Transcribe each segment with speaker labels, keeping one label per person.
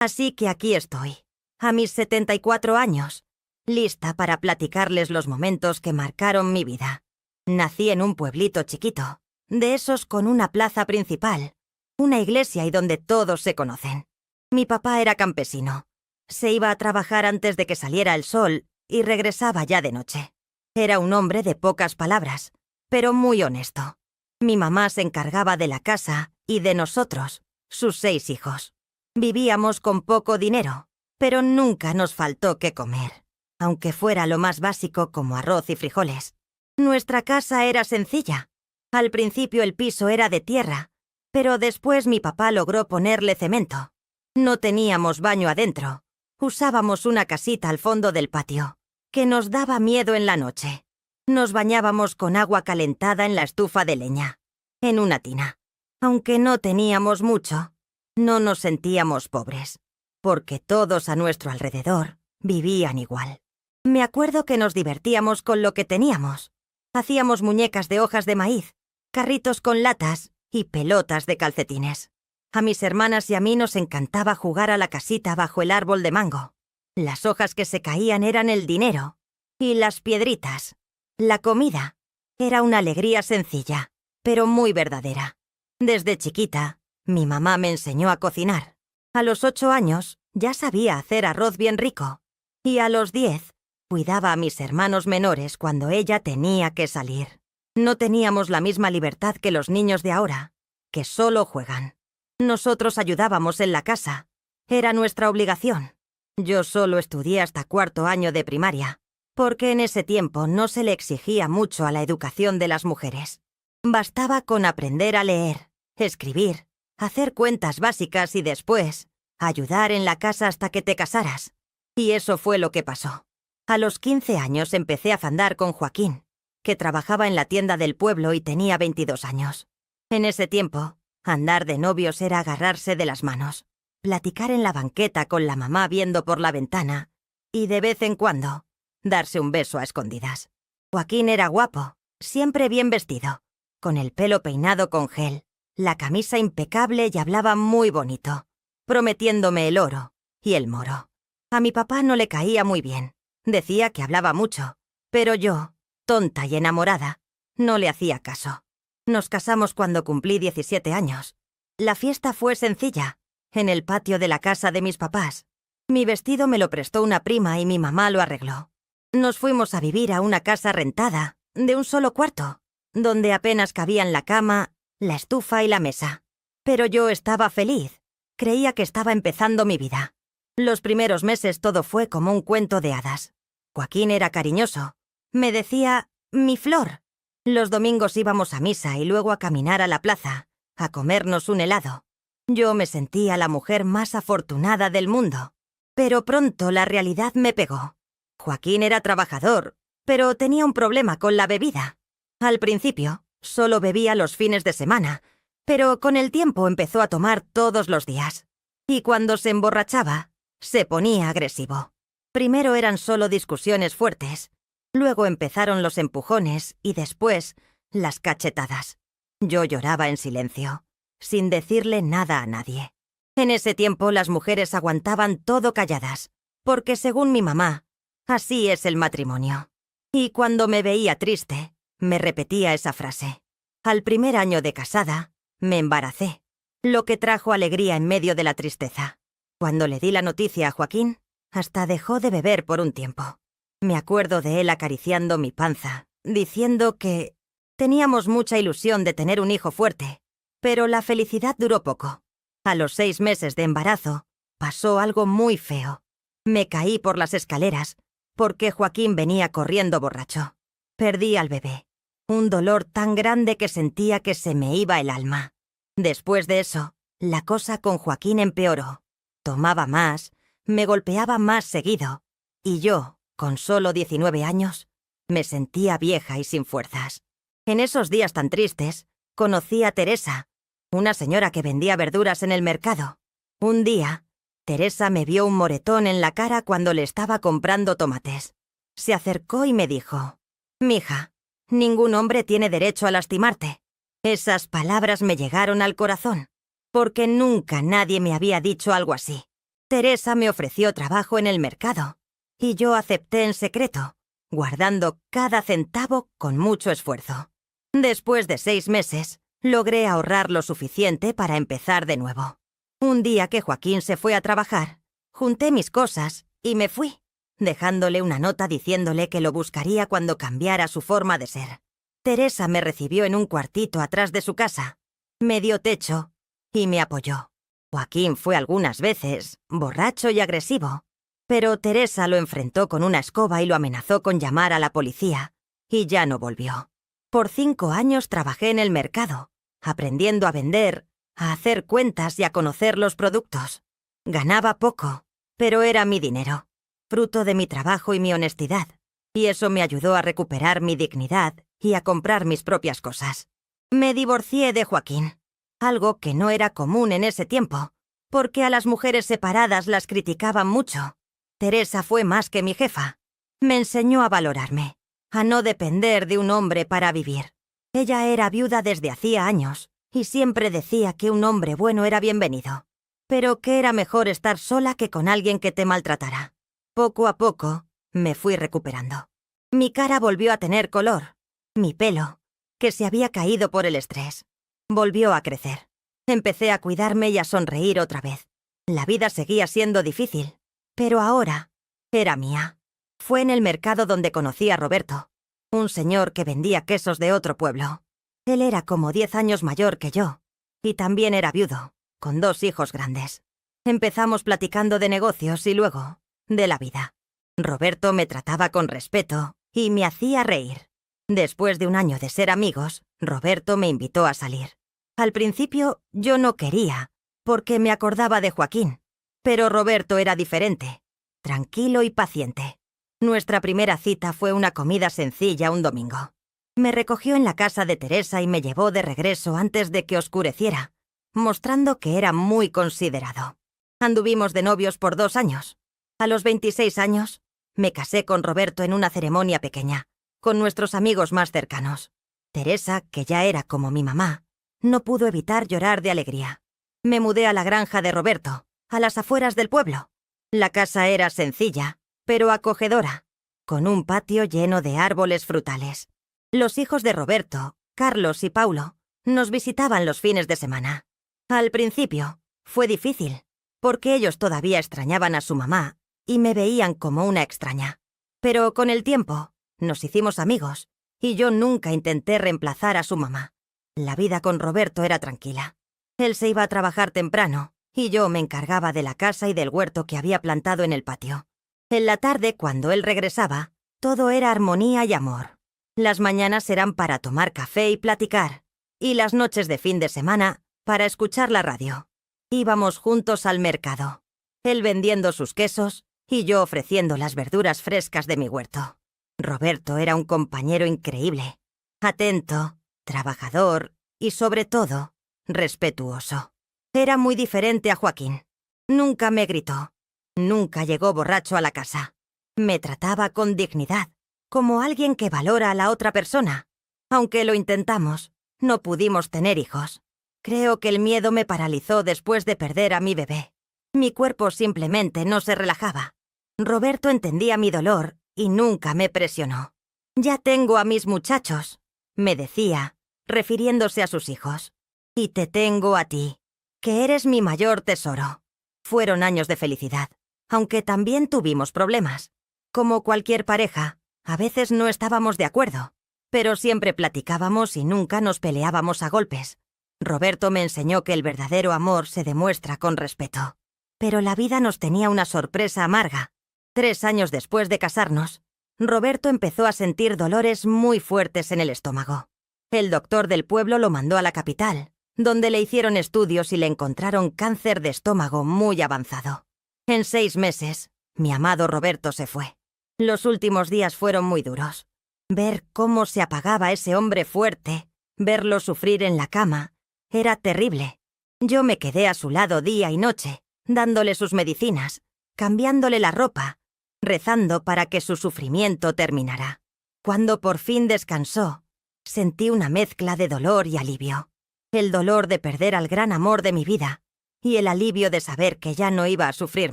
Speaker 1: Así que aquí estoy, a mis 74 años, lista para platicarles los momentos que marcaron mi vida. Nací en un pueblito chiquito, de esos con una plaza principal, una iglesia y donde todos se conocen. Mi papá era campesino. Se iba a trabajar antes de que saliera el sol y regresaba ya de noche. Era un hombre de pocas palabras, pero muy honesto. Mi mamá se encargaba de la casa y de nosotros, sus 6 hijos. Vivíamos con poco dinero, pero nunca nos faltó qué comer, aunque fuera lo más básico como arroz y frijoles. Nuestra casa era sencilla. Al principio el piso era de tierra, pero después mi papá logró ponerle cemento. No teníamos baño adentro. Usábamos una casita al fondo del patio, que nos daba miedo en la noche. Nos bañábamos con agua calentada en la estufa de leña, en una tina. Aunque no teníamos mucho, no nos sentíamos pobres, porque todos a nuestro alrededor vivían igual. Me acuerdo que nos divertíamos con lo que teníamos. Hacíamos muñecas de hojas de maíz, carritos con latas y pelotas de calcetines. A mis hermanas y a mí nos encantaba jugar a la casita bajo el árbol de mango. Las hojas que se caían eran el dinero, y las piedritas, la comida, era una alegría sencilla, pero muy verdadera. Desde chiquita, mi mamá me enseñó a cocinar. A los 8 años ya sabía hacer arroz bien rico, y a los 10 cuidaba a mis hermanos menores cuando ella tenía que salir. No teníamos la misma libertad que los niños de ahora, que solo juegan. Nosotros ayudábamos en la casa. Era nuestra obligación. Yo solo estudié hasta 4º año de primaria, porque en ese tiempo no se le exigía mucho a la educación de las mujeres. Bastaba con aprender a leer, escribir, hacer cuentas básicas y después ayudar en la casa hasta que te casaras. Y eso fue lo que pasó. A los 15 años empecé a fandar con Joaquín, que trabajaba en la tienda del pueblo y tenía 22 años. En ese tiempo, andar de novios era agarrarse de las manos, platicar en la banqueta con la mamá viendo por la ventana y, de vez en cuando, darse un beso a escondidas. Joaquín era guapo, siempre bien vestido, con el pelo peinado con gel, la camisa impecable y hablaba muy bonito, prometiéndome el oro y el moro. A mi papá no le caía muy bien, decía que hablaba mucho, pero yo, tonta y enamorada, no le hacía caso. Nos casamos cuando cumplí 17 años. La fiesta fue sencilla, en el patio de la casa de mis papás. Mi vestido me lo prestó una prima y mi mamá lo arregló. Nos fuimos a vivir a una casa rentada, de un solo cuarto, donde apenas cabían la cama, la estufa y la mesa. Pero yo estaba feliz. Creía que estaba empezando mi vida. Los primeros meses todo fue como un cuento de hadas. Joaquín era cariñoso. Me decía, mi flor. Los domingos íbamos a misa y luego a caminar a la plaza, a comernos un helado. Yo me sentía la mujer más afortunada del mundo. Pero pronto la realidad me pegó. Joaquín era trabajador, pero tenía un problema con la bebida. Al principio, solo bebía los fines de semana, pero con el tiempo empezó a tomar todos los días. Y cuando se emborrachaba, se ponía agresivo. Primero eran solo discusiones fuertes. Luego empezaron los empujones y después las cachetadas. Yo lloraba en silencio, sin decirle nada a nadie. En ese tiempo las mujeres aguantaban todo calladas, porque según mi mamá, así es el matrimonio. Y cuando me veía triste, me repetía esa frase. Al primer año de casada, me embaracé, lo que trajo alegría en medio de la tristeza. Cuando le di la noticia a Joaquín, hasta dejó de beber por un tiempo. Me acuerdo de él acariciando mi panza, diciendo que teníamos mucha ilusión de tener un hijo fuerte, pero la felicidad duró poco. A los 6 meses de embarazo, pasó algo muy feo. Me caí por las escaleras, porque Joaquín venía corriendo borracho. Perdí al bebé. Un dolor tan grande que sentía que se me iba el alma. Después de eso, la cosa con Joaquín empeoró. Tomaba más, me golpeaba más seguido, y yo, con solo 19 años, me sentía vieja y sin fuerzas. En esos días tan tristes, conocí a Teresa, una señora que vendía verduras en el mercado. Un día, Teresa me vio un moretón en la cara cuando le estaba comprando tomates. Se acercó y me dijo, «Mija, ningún hombre tiene derecho a lastimarte». Esas palabras me llegaron al corazón, porque nunca nadie me había dicho algo así. Teresa me ofreció trabajo en el mercado, y yo acepté en secreto, guardando cada centavo con mucho esfuerzo. Después de 6 meses, logré ahorrar lo suficiente para empezar de nuevo. Un día que Joaquín se fue a trabajar, junté mis cosas y me fui, dejándole una nota diciéndole que lo buscaría cuando cambiara su forma de ser. Teresa me recibió en un cuartito atrás de su casa, me dio techo y me apoyó. Joaquín fue algunas veces borracho y agresivo, pero Teresa lo enfrentó con una escoba y lo amenazó con llamar a la policía, y ya no volvió. Por 5 años trabajé en el mercado, aprendiendo a vender, a hacer cuentas y a conocer los productos. Ganaba poco, pero era mi dinero, fruto de mi trabajo y mi honestidad, y eso me ayudó a recuperar mi dignidad y a comprar mis propias cosas. Me divorcié de Joaquín, algo que no era común en ese tiempo, porque a las mujeres separadas las criticaban mucho. Teresa fue más que mi jefa. Me enseñó a valorarme, a no depender de un hombre para vivir. Ella era viuda desde hacía años y siempre decía que un hombre bueno era bienvenido, pero que era mejor estar sola que con alguien que te maltratara. Poco a poco me fui recuperando. Mi cara volvió a tener color. Mi pelo, que se había caído por el estrés, volvió a crecer. Empecé a cuidarme y a sonreír otra vez. La vida seguía siendo difícil, pero ahora era mía. Fue en el mercado donde conocí a Roberto, un señor que vendía quesos de otro pueblo. Él era como 10 años mayor que yo, y también era viudo, con 2 hijos grandes. Empezamos platicando de negocios y luego de la vida. Roberto me trataba con respeto y me hacía reír. Después de un año de ser amigos, Roberto me invitó a salir. Al principio yo no quería, porque me acordaba de Joaquín, pero Roberto era diferente, tranquilo y paciente. Nuestra primera cita fue una comida sencilla un domingo. Me recogió en la casa de Teresa y me llevó de regreso antes de que oscureciera, mostrando que era muy considerado. Anduvimos de novios por 2 años. A los 26 años, me casé con Roberto en una ceremonia pequeña, con nuestros amigos más cercanos. Teresa, que ya era como mi mamá, no pudo evitar llorar de alegría. Me mudé a la granja de Roberto, a las afueras del pueblo. La casa era sencilla, pero acogedora, con un patio lleno de árboles frutales. Los hijos de Roberto, Carlos y Paulo, nos visitaban los fines de semana. Al principio, fue difícil, porque ellos todavía extrañaban a su mamá y me veían como una extraña. Pero con el tiempo, nos hicimos amigos, y yo nunca intenté reemplazar a su mamá. La vida con Roberto era tranquila. Él se iba a trabajar temprano, y yo me encargaba de la casa y del huerto que había plantado en el patio. En la tarde, cuando él regresaba, todo era armonía y amor. Las mañanas eran para tomar café y platicar, y las noches de fin de semana para escuchar la radio. Íbamos juntos al mercado, él vendiendo sus quesos y yo ofreciendo las verduras frescas de mi huerto. Roberto era un compañero increíble, atento, trabajador y, sobre todo, respetuoso. Era muy diferente a Joaquín. Nunca me gritó, nunca llegó borracho a la casa. Me trataba con dignidad, como alguien que valora a la otra persona. Aunque lo intentamos, no pudimos tener hijos. Creo que el miedo me paralizó después de perder a mi bebé. Mi cuerpo simplemente no se relajaba. Roberto entendía mi dolor y nunca me presionó. «Ya tengo a mis muchachos», me decía, refiriéndose a sus hijos. «Y te tengo a ti, que eres mi mayor tesoro». Fueron años de felicidad, aunque también tuvimos problemas. Como cualquier pareja, a veces no estábamos de acuerdo, pero siempre platicábamos y nunca nos peleábamos a golpes. Roberto me enseñó que el verdadero amor se demuestra con respeto. Pero la vida nos tenía una sorpresa amarga. 3 años después de casarnos, Roberto empezó a sentir dolores muy fuertes en el estómago. El doctor del pueblo lo mandó a la capital, donde le hicieron estudios y le encontraron cáncer de estómago muy avanzado. En 6 meses, mi amado Roberto se fue. Los últimos días fueron muy duros. Ver cómo se apagaba ese hombre fuerte, verlo sufrir en la cama, era terrible. Yo me quedé a su lado día y noche, dándole sus medicinas, cambiándole la ropa, rezando para que su sufrimiento terminara. Cuando por fin descansó, sentí una mezcla de dolor y alivio. El dolor de perder al gran amor de mi vida, y el alivio de saber que ya no iba a sufrir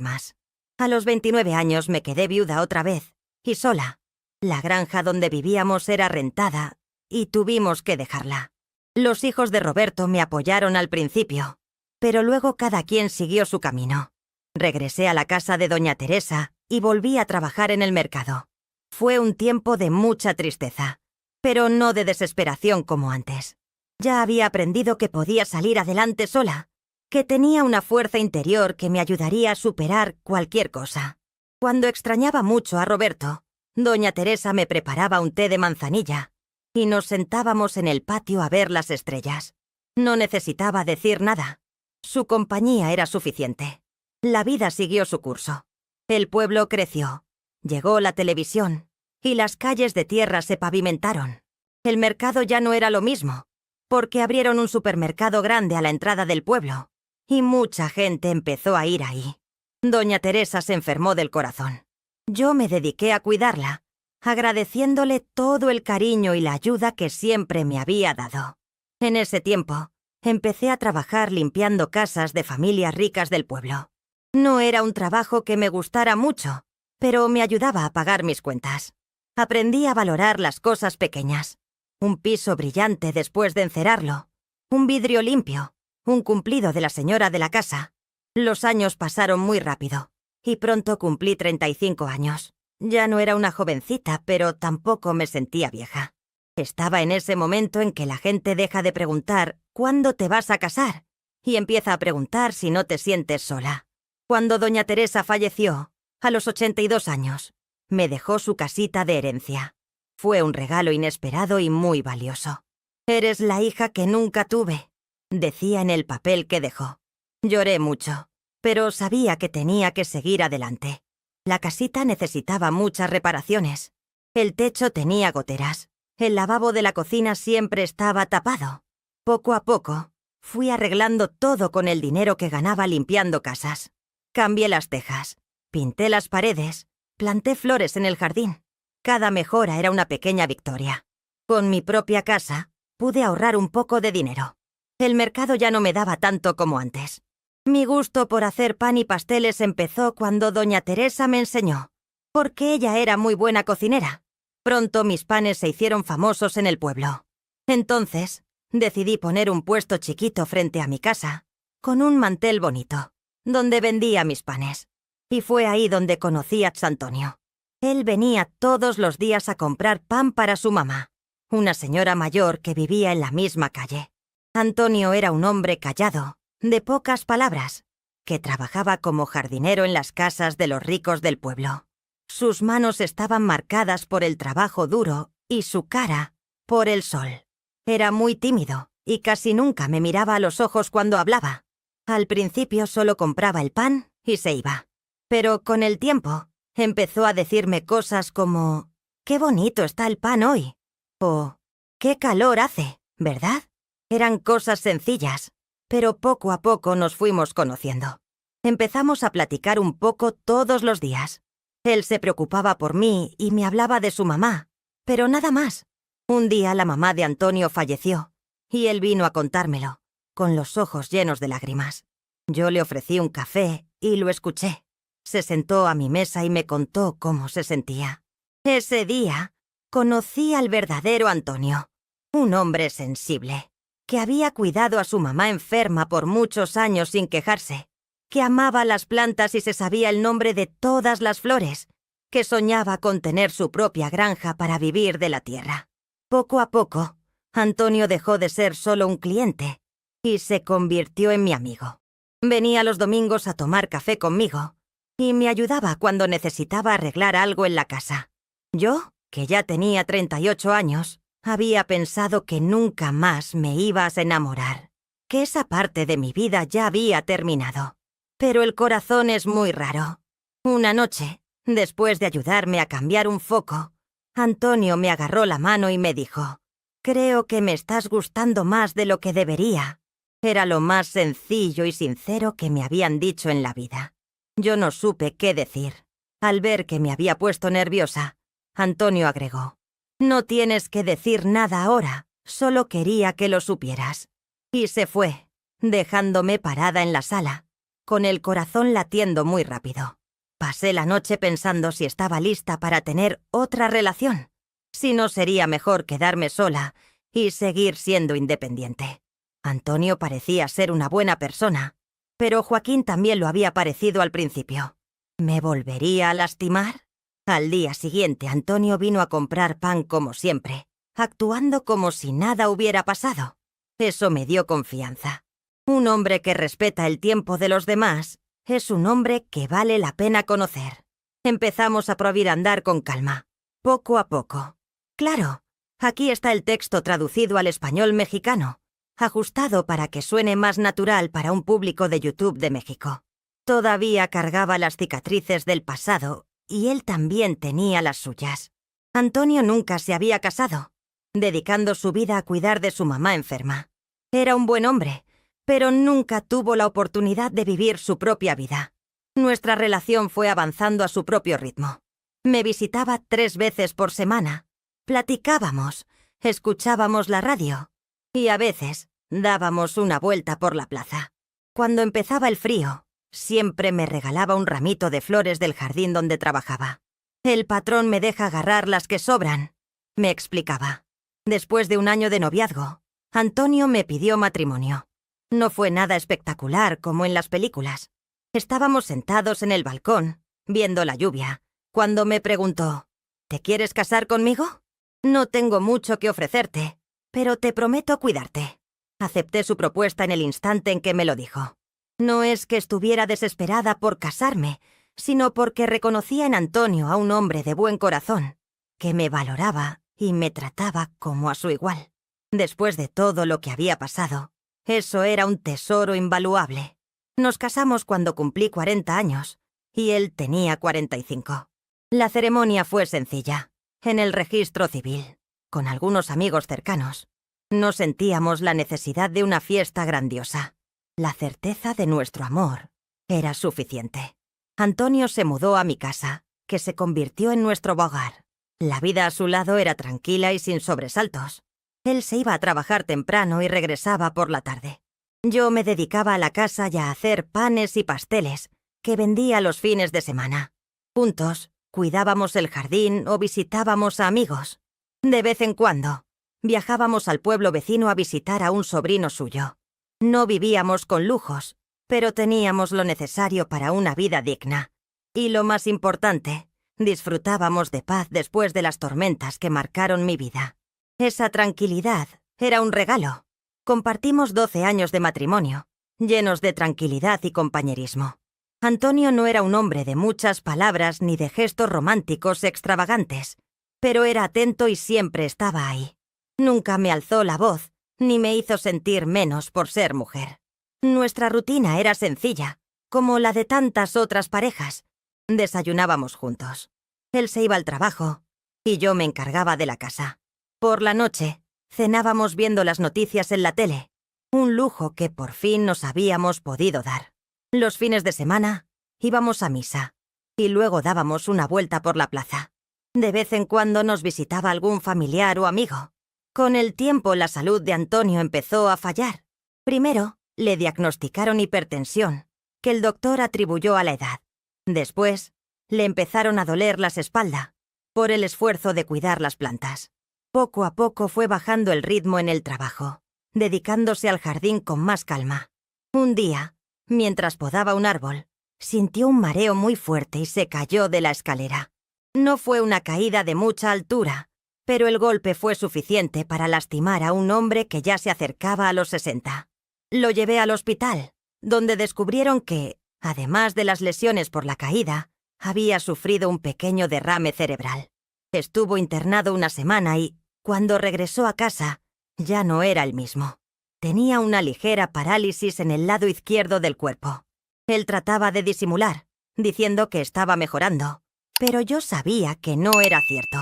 Speaker 1: más. A los 29 años me quedé viuda otra vez, y sola. La granja donde vivíamos era rentada, y tuvimos que dejarla. Los hijos de Roberto me apoyaron al principio, pero luego cada quien siguió su camino. Regresé a la casa de doña Teresa y volví a trabajar en el mercado. Fue un tiempo de mucha tristeza, pero no de desesperación como antes. Ya había aprendido que podía salir adelante sola, que tenía una fuerza interior que me ayudaría a superar cualquier cosa. Cuando extrañaba mucho a Roberto, doña Teresa me preparaba un té de manzanilla y nos sentábamos en el patio a ver las estrellas. No necesitaba decir nada. Su compañía era suficiente. La vida siguió su curso. El pueblo creció. Llegó la televisión y las calles de tierra se pavimentaron. El mercado ya no era lo mismo, porque abrieron un supermercado grande a la entrada del pueblo y mucha gente empezó a ir ahí. Doña Teresa se enfermó del corazón. Yo me dediqué a cuidarla, agradeciéndole todo el cariño y la ayuda que siempre me había dado. En ese tiempo, empecé a trabajar limpiando casas de familias ricas del pueblo. No era un trabajo que me gustara mucho, pero me ayudaba a pagar mis cuentas. Aprendí a valorar las cosas pequeñas. Un piso brillante después de encerarlo, un vidrio limpio, un cumplido de la señora de la casa. Los años pasaron muy rápido, y pronto cumplí 35 años. Ya no era una jovencita, pero tampoco me sentía vieja. Estaba en ese momento en que la gente deja de preguntar ¿cuándo te vas a casar? Y empieza a preguntar si no te sientes sola. Cuando doña Teresa falleció, a los 82 años, me dejó su casita de herencia. Fue un regalo inesperado y muy valioso. «Eres la hija que nunca tuve», decía en el papel que dejó. Lloré mucho, pero sabía que tenía que seguir adelante. La casita necesitaba muchas reparaciones. El techo tenía goteras. El lavabo de la cocina siempre estaba tapado. Poco a poco, fui arreglando todo con el dinero que ganaba limpiando casas. Cambié las tejas, pinté las paredes, planté flores en el jardín. Cada mejora era una pequeña victoria. Con mi propia casa, pude ahorrar un poco de dinero. El mercado ya no me daba tanto como antes. Mi gusto por hacer pan y pasteles empezó cuando doña Teresa me enseñó, porque ella era muy buena cocinera. Pronto mis panes se hicieron famosos en el pueblo. Entonces, decidí poner un puesto chiquito frente a mi casa, con un mantel bonito, donde vendía mis panes. Y fue ahí donde conocí a Antonio. Él venía todos los días a comprar pan para su mamá, una señora mayor que vivía en la misma calle. Antonio era un hombre callado, de pocas palabras, que trabajaba como jardinero en las casas de los ricos del pueblo. Sus manos estaban marcadas por el trabajo duro y su cara por el sol. Era muy tímido y casi nunca me miraba a los ojos cuando hablaba. Al principio solo compraba el pan y se iba. Pero con el tiempo empezó a decirme cosas como «¡Qué bonito está el pan hoy!» o «¡Qué calor hace!», ¿verdad? Eran cosas sencillas, pero poco a poco nos fuimos conociendo. Empezamos a platicar un poco todos los días. Él se preocupaba por mí y me hablaba de su mamá, pero nada más. Un día la mamá de Antonio falleció, y él vino a contármelo, con los ojos llenos de lágrimas. Yo le ofrecí un café y lo escuché. Se sentó a mi mesa y me contó cómo se sentía. Ese día conocí al verdadero Antonio, un hombre sensible, que había cuidado a su mamá enferma por muchos años sin quejarse, que amaba las plantas y se sabía el nombre de todas las flores, que soñaba con tener su propia granja para vivir de la tierra. Poco a poco, Antonio dejó de ser solo un cliente y se convirtió en mi amigo. Venía los domingos a tomar café conmigo y me ayudaba cuando necesitaba arreglar algo en la casa. Yo, que ya tenía 38 años, había pensado que nunca más me ibas a enamorar, que esa parte de mi vida ya había terminado. Pero el corazón es muy raro. Una noche, después de ayudarme a cambiar un foco, Antonio me agarró la mano y me dijo: «Creo que me estás gustando más de lo que debería». Era lo más sencillo y sincero que me habían dicho en la vida. Yo no supe qué decir. Al ver que me había puesto nerviosa, Antonio agregó: «No tienes que decir nada ahora, solo quería que lo supieras». Y se fue. dejándome parada en la sala, con el corazón latiendo muy rápido. Pasé la noche pensando si estaba lista para tener otra relación, si no sería mejor quedarme sola y seguir siendo independiente. Antonio parecía ser una buena persona, pero Joaquín también lo había parecido al principio. ¿Me volvería a lastimar? Al día siguiente, Antonio vino a comprar pan como siempre, actuando como si nada hubiera pasado. Eso me dio confianza. Un hombre que respeta el tiempo de los demás es un hombre que vale la pena conocer. Empezamos a probar a andar con calma, poco a poco. Claro, aquí está el texto traducido al español mexicano, ajustado para que suene más natural para un público de YouTube de México. Todavía cargaba las cicatrices del pasado y él también tenía las suyas. Antonio nunca se había casado, dedicando su vida a cuidar de su mamá enferma. Era un buen hombre, pero nunca tuvo la oportunidad de vivir su propia vida. Nuestra relación fue avanzando a su propio ritmo. Me visitaba 3 veces por semana. Platicábamos, escuchábamos la radio y a veces dábamos una vuelta por la plaza. Cuando empezaba el frío, siempre me regalaba un ramito de flores del jardín donde trabajaba. El patrón me deja agarrar las que sobran, me explicaba. Después de un año de noviazgo, Antonio me pidió matrimonio. No fue nada espectacular como en las películas. Estábamos sentados en el balcón, viendo la lluvia, cuando me preguntó, ¿te quieres casar conmigo? No tengo mucho que ofrecerte, pero te prometo cuidarte. Acepté su propuesta en el instante en que me lo dijo. No es que estuviera desesperada por casarme, sino porque reconocía en Antonio a un hombre de buen corazón, que me valoraba y me trataba como a su igual. Después de todo lo que había pasado, eso era un tesoro invaluable. Nos casamos cuando cumplí 40 años, y él tenía 45. La ceremonia fue sencilla, en el registro civil, con algunos amigos cercanos. No sentíamos la necesidad de una fiesta grandiosa. La certeza de nuestro amor era suficiente. Antonio se mudó a mi casa, que se convirtió en nuestro hogar. La vida a su lado era tranquila y sin sobresaltos. Él se iba a trabajar temprano y regresaba por la tarde. Yo me dedicaba a la casa y a hacer panes y pasteles, que vendía los fines de semana. Juntos, cuidábamos el jardín o visitábamos a amigos. De vez en cuando, viajábamos al pueblo vecino a visitar a un sobrino suyo. No vivíamos con lujos, pero teníamos lo necesario para una vida digna. Y lo más importante, disfrutábamos de paz después de las tormentas que marcaron mi vida. Esa tranquilidad era un regalo. Compartimos 12 años de matrimonio, llenos de tranquilidad y compañerismo. Antonio no era un hombre de muchas palabras ni de gestos románticos extravagantes, pero era atento y siempre estaba ahí. Nunca me alzó la voz, ni me hizo sentir menos por ser mujer. Nuestra rutina era sencilla, como la de tantas otras parejas. Desayunábamos juntos. Él se iba al trabajo y yo me encargaba de la casa. Por la noche, cenábamos viendo las noticias en la tele, un lujo que por fin nos habíamos podido dar. Los fines de semana íbamos a misa y luego dábamos una vuelta por la plaza. De vez en cuando nos visitaba algún familiar o amigo. Con el tiempo la salud de Antonio empezó a fallar. Primero, le diagnosticaron hipertensión, que el doctor atribuyó a la edad. Después, le empezaron a doler la espalda, por el esfuerzo de cuidar las plantas. Poco a poco fue bajando el ritmo en el trabajo, dedicándose al jardín con más calma. Un día, mientras podaba un árbol, sintió un mareo muy fuerte y se cayó de la escalera. No fue una caída de mucha altura, pero el golpe fue suficiente para lastimar a un hombre que ya se acercaba a los 60. Lo llevé al hospital, donde descubrieron que, además de las lesiones por la caída, había sufrido un pequeño derrame cerebral. Estuvo internado una semana y, cuando regresó a casa, ya no era el mismo. Tenía una ligera parálisis en el lado izquierdo del cuerpo. Él trataba de disimular, diciendo que estaba mejorando, pero yo sabía que no era cierto.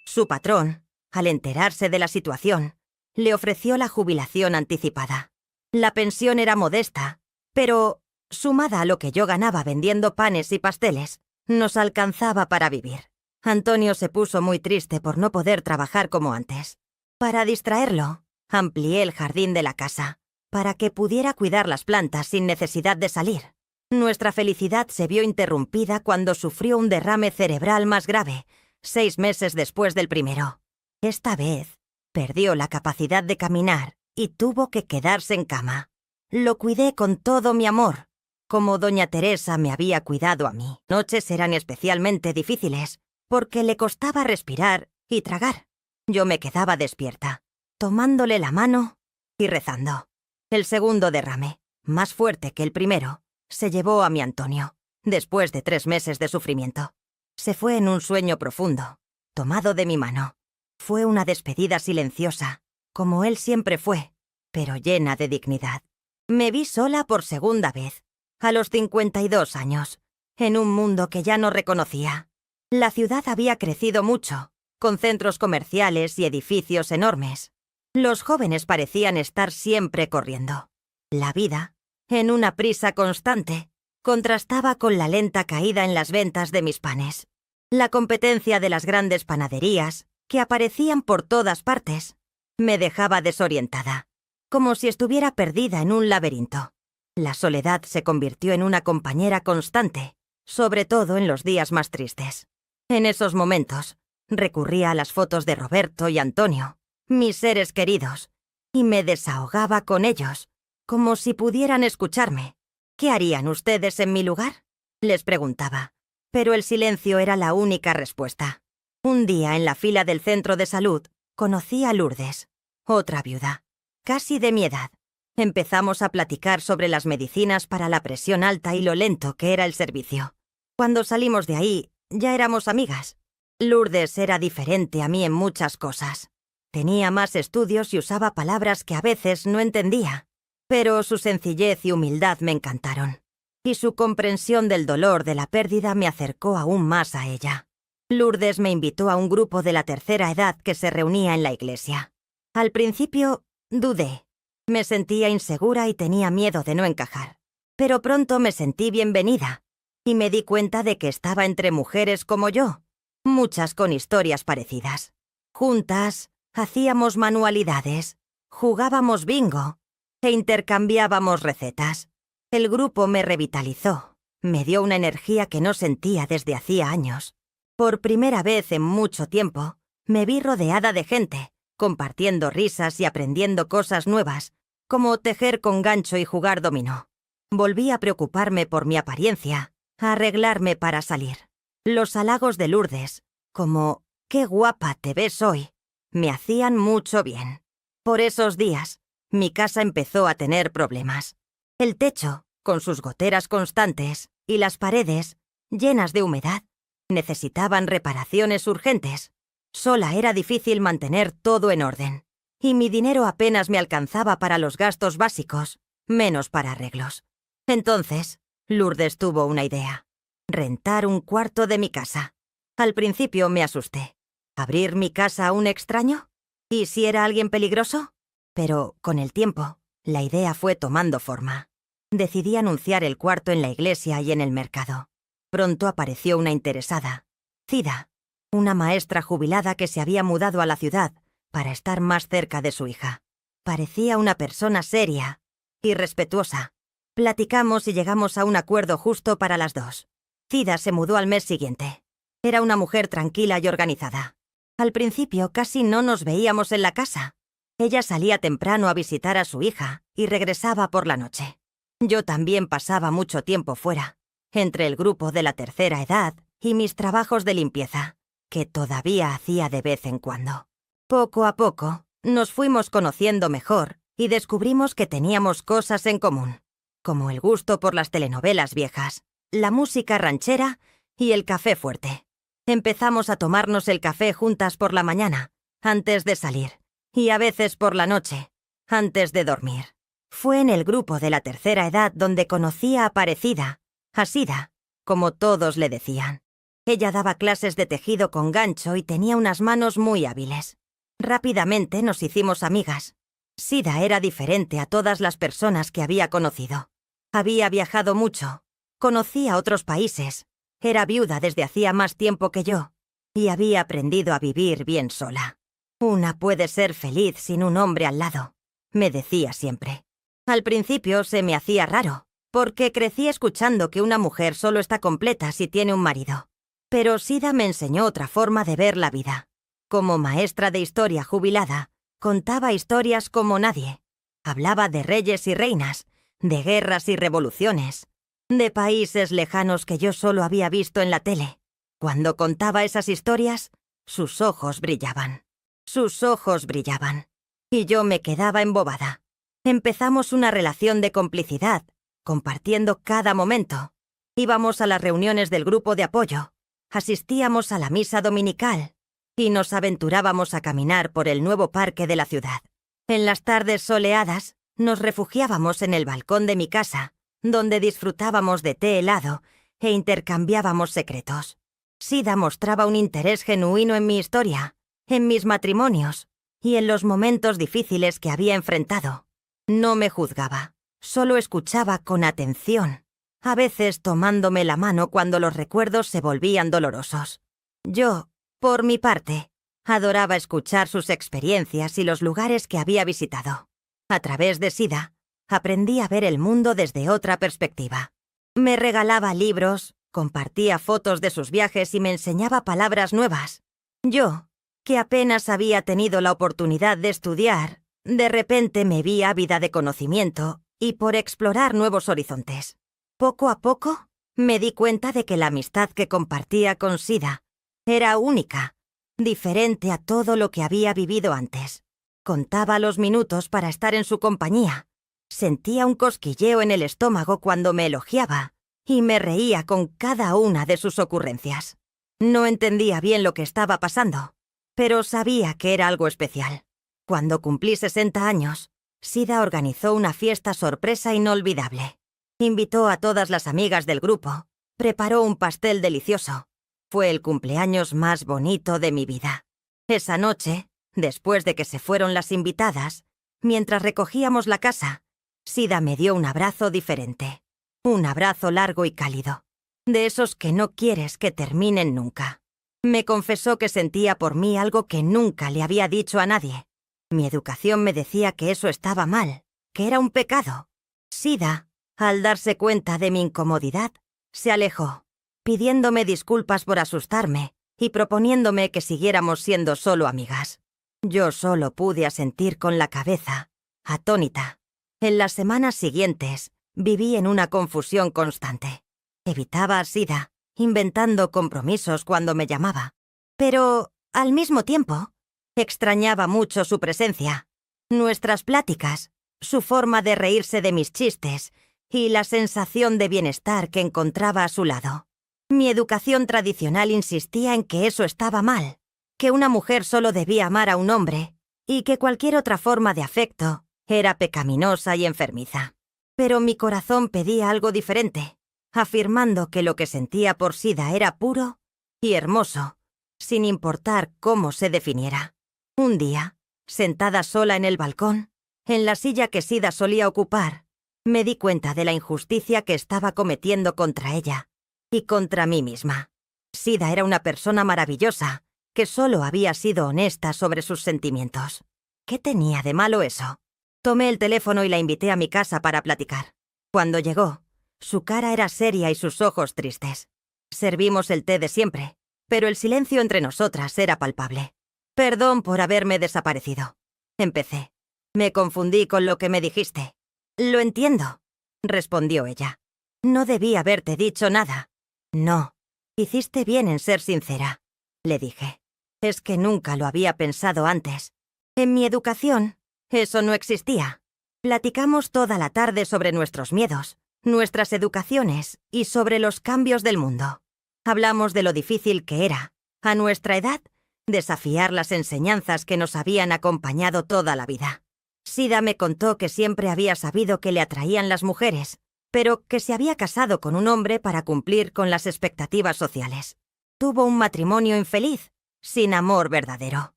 Speaker 1: Su patrón, al enterarse de la situación, le ofreció la jubilación anticipada. La pensión era modesta, pero, sumada a lo que yo ganaba vendiendo panes y pasteles, nos alcanzaba para vivir. Antonio se puso muy triste por no poder trabajar como antes. Para distraerlo, amplié el jardín de la casa. para que pudiera cuidar las plantas sin necesidad de salir. Nuestra felicidad se vio interrumpida cuando sufrió un derrame cerebral más grave, 6 meses después del primero. Esta vez, perdió la capacidad de caminar y tuvo que quedarse en cama. Lo cuidé con todo mi amor, como doña Teresa me había cuidado a mí. Noches eran especialmente difíciles, porque le costaba respirar y tragar. Yo me quedaba despierta, tomándole la mano y rezando. El segundo derrame, más fuerte que el primero, se llevó a mi Antonio, después de 3 meses de sufrimiento. Se fue en un sueño profundo, tomado de mi mano. Fue una despedida silenciosa, como él siempre fue, pero llena de dignidad. Me vi sola por segunda vez, a los 52 años, en un mundo que ya no reconocía. La ciudad había crecido mucho, con centros comerciales y edificios enormes. Los jóvenes parecían estar siempre corriendo. La vida, en una prisa constante, contrastaba con la lenta caída en las ventas de mis panes. La competencia de las grandes panaderías, que aparecían por todas partes, me dejaba desorientada, como si estuviera perdida en un laberinto. La soledad se convirtió en una compañera constante, sobre todo en los días más tristes. En esos momentos, recurría a las fotos de Roberto y Antonio, mis seres queridos, y me desahogaba con ellos, como si pudieran escucharme. ¿Qué harían ustedes en mi lugar?, les preguntaba, pero el silencio era la única respuesta. Un día, en la fila del centro de salud, conocí a Lourdes, otra viuda, casi de mi edad. Empezamos a platicar sobre las medicinas para la presión alta y lo lento que era el servicio. Cuando salimos de ahí, ya éramos amigas. Lourdes era diferente a mí en muchas cosas. Tenía más estudios y usaba palabras que a veces no entendía, pero su sencillez y humildad me encantaron, y su comprensión del dolor de la pérdida me acercó aún más a ella. Lourdes me invitó a un grupo de la tercera edad que se reunía en la iglesia. Al principio, dudé. Me sentía insegura y tenía miedo de no encajar. Pero pronto me sentí bienvenida, y me di cuenta de que estaba entre mujeres como yo, muchas con historias parecidas. Juntas, hacíamos manualidades, jugábamos bingo e intercambiábamos recetas. El grupo me revitalizó, me dio una energía que no sentía desde hacía años. Por primera vez en mucho tiempo, me vi rodeada de gente, compartiendo risas y aprendiendo cosas nuevas, como tejer con gancho y jugar dominó. Volví a preocuparme por mi apariencia, a arreglarme para salir. Los halagos de Lourdes, como «qué guapa te ves hoy», me hacían mucho bien. Por esos días, mi casa empezó a tener problemas. El techo, con sus goteras constantes, y las paredes, llenas de humedad, necesitaban reparaciones urgentes. Sola era difícil mantener todo en orden, y mi dinero apenas me alcanzaba para los gastos básicos, menos para arreglos. Entonces, Lourdes tuvo una idea: rentar un cuarto de mi casa. Al principio me asusté. ¿Abrir mi casa a un extraño? ¿Y si era alguien peligroso? Pero, con el tiempo, la idea fue tomando forma. Decidí anunciar el cuarto en la iglesia y en el mercado. Pronto apareció una interesada, Cida, una maestra jubilada que se había mudado a la ciudad para estar más cerca de su hija. Parecía una persona seria y respetuosa. Platicamos y llegamos a un acuerdo justo para las dos. Cida se mudó al mes siguiente. Era una mujer tranquila y organizada. Al principio casi no nos veíamos en la casa. Ella salía temprano a visitar a su hija y regresaba por la noche. Yo también pasaba mucho tiempo fuera, entre el grupo de la tercera edad y mis trabajos de limpieza, que todavía hacía de vez en cuando. Poco a poco, nos fuimos conociendo mejor y descubrimos que teníamos cosas en común, como el gusto por las telenovelas viejas, la música ranchera y el café fuerte. Empezamos a tomarnos el café juntas por la mañana, antes de salir, y a veces por la noche, antes de dormir. Fue en el grupo de la tercera edad donde conocí a Aparecida, a Sida, como todos le decían. Ella daba clases de tejido con gancho y tenía unas manos muy hábiles. Rápidamente nos hicimos amigas. Sida era diferente a todas las personas que había conocido. Había viajado mucho, conocía otros países, era viuda desde hacía más tiempo que yo, y había aprendido a vivir bien sola. Una puede ser feliz sin un hombre al lado, me decía siempre. Al principio se me hacía raro, porque crecí escuchando que una mujer solo está completa si tiene un marido. Pero Sida me enseñó otra forma de ver la vida. Como maestra de historia jubilada, contaba historias como nadie. Hablaba de reyes y reinas, de guerras y revoluciones, de países lejanos que yo solo había visto en la tele. Cuando contaba esas historias, sus ojos brillaban. Sus ojos brillaban. Y yo me quedaba embobada. Empezamos una relación de complicidad, compartiendo cada momento. Íbamos a las reuniones del grupo de apoyo, asistíamos a la misa dominical y nos aventurábamos a caminar por el nuevo parque de la ciudad. En las tardes soleadas, nos refugiábamos en el balcón de mi casa, donde disfrutábamos de té helado e intercambiábamos secretos. Sida mostraba un interés genuino en mi historia, en mis matrimonios y en los momentos difíciles que había enfrentado. No me juzgaba, solo escuchaba con atención, a veces tomándome la mano cuando los recuerdos se volvían dolorosos. Yo, por mi parte, adoraba escuchar sus experiencias y los lugares que había visitado. A través de Sida, aprendí a ver el mundo desde otra perspectiva. Me regalaba libros, compartía fotos de sus viajes y me enseñaba palabras nuevas. Yo, que apenas había tenido la oportunidad de estudiar, de repente me vi ávida de conocimiento y por explorar nuevos horizontes. Poco a poco, me di cuenta de que la amistad que compartía con Sida era única, diferente a todo lo que había vivido antes. Contaba los minutos para estar en su compañía. Sentía un cosquilleo en el estómago cuando me elogiaba y me reía con cada una de sus ocurrencias. No entendía bien lo que estaba pasando, pero sabía que era algo especial. Cuando cumplí 60 años, Sida organizó una fiesta sorpresa inolvidable. Invitó a todas las amigas del grupo, preparó un pastel delicioso. Fue el cumpleaños más bonito de mi vida. Esa noche, después de que se fueron las invitadas, mientras recogíamos la casa, Sida me dio un abrazo diferente. Un abrazo largo y cálido, de esos que no quieres que terminen nunca. Me confesó que sentía por mí algo que nunca le había dicho a nadie. Mi educación me decía que eso estaba mal, que era un pecado. Sida, al darse cuenta de mi incomodidad, se alejó, pidiéndome disculpas por asustarme y proponiéndome que siguiéramos siendo solo amigas. Yo solo pude asentir con la cabeza, atónita. En las semanas siguientes, viví en una confusión constante. Evitaba a Sida, inventando compromisos cuando me llamaba. Pero, al mismo tiempo, extrañaba mucho su presencia, nuestras pláticas, su forma de reírse de mis chistes y la sensación de bienestar que encontraba a su lado. Mi educación tradicional insistía en que eso estaba mal, que una mujer solo debía amar a un hombre y que cualquier otra forma de afecto era pecaminosa y enfermiza. Pero mi corazón pedía algo diferente, afirmando que lo que sentía por Sida era puro y hermoso, sin importar cómo se definiera. Un día, sentada sola en el balcón, en la silla que Sida solía ocupar, me di cuenta de la injusticia que estaba cometiendo contra ella y contra mí misma. Sida era una persona maravillosa, que solo había sido honesta sobre sus sentimientos. ¿Qué tenía de malo eso? Tomé el teléfono y la invité a mi casa para platicar. Cuando llegó, su cara era seria y sus ojos tristes. Servimos el té de siempre, pero el silencio entre nosotras era palpable. Perdón por haberme desaparecido. Empecé. Me confundí con lo que me dijiste. Lo entiendo, respondió ella. No debí haberte dicho nada. No, hiciste bien en ser sincera, le dije. Es que nunca lo había pensado antes. En mi educación, eso no existía. Platicamos toda la tarde sobre nuestros miedos, nuestras educaciones y sobre los cambios del mundo. Hablamos de lo difícil que era, a nuestra edad, desafiar las enseñanzas que nos habían acompañado toda la vida. Sida me contó que siempre había sabido que le atraían las mujeres, pero que se había casado con un hombre para cumplir con las expectativas sociales. Tuvo un matrimonio infeliz, sin amor verdadero.